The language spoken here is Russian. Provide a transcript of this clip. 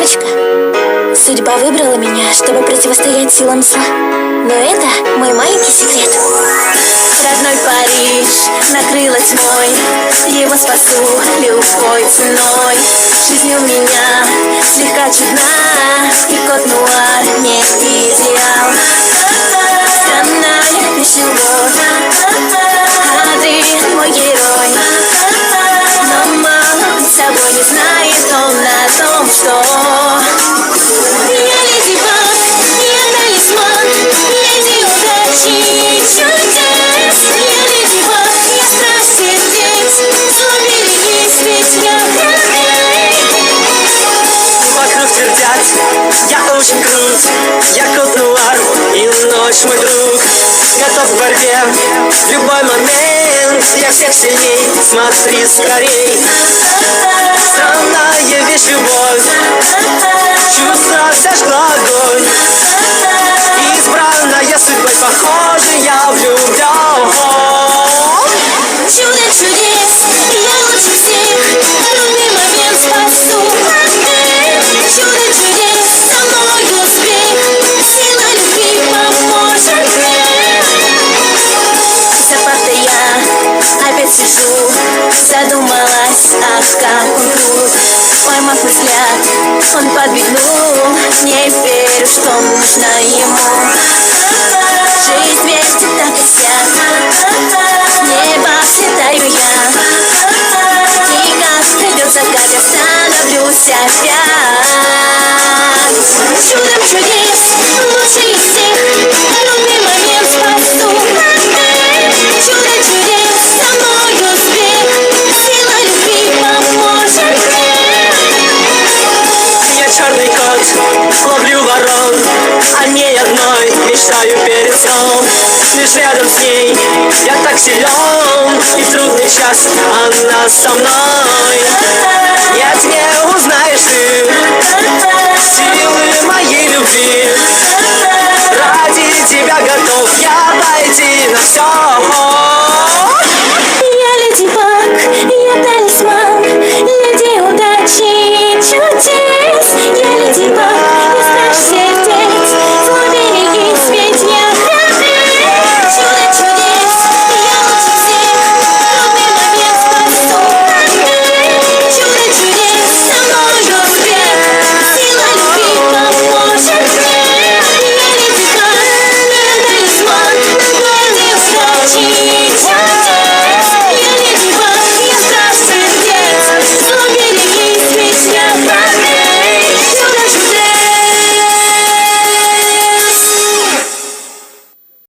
Девочка, судьба выбрала меня, чтобы противостоять силам зла. Но это мой маленький секрет. Родной Париж накрыла тьмой, его спасу любой ценой. Жизнь у меня слегка чудна, и кот нуар не идеал. Страна лишь любовь, Адри мой герой. Но мало быть собой не знает он о том, что я леди Баг, я талисман, леди удачи и чудес. Я леди Баг, я страсть сердец, соберись, ведь я храбрей. Вокруг твердят, я очень крут, я кот нуар и ночь мой друг. Готов к борьбе в любой момент, я всех сильней, смотри скорей. Странная вещь любовь, чувства зажгла огонь. Избранная судьбой, похоже, я влюблен. Чудо чудес, я лучше всех, трудный момент спасу. Чудо чудес, со мной успех, сила любви поможет мне. За партой я опять сижу, задумалась, ах, как он крут. Поймав взгляд, он подмигнул, не верю, что нужно ему. Жизнь вертит так и сяк, небо взлетаю я. И как придет закат, я становлюсь опять. Чудом чудес, лучше из всех, трудный момент спасу. Чудо чудес, со мной успех, сила любви поможет мне. Я черный кот, ловлю ворон, о ней одной мечтаю перед сном. Лишь рядом с ней я так силен, и в трудный час она со мной. Нет, не узнаешь ты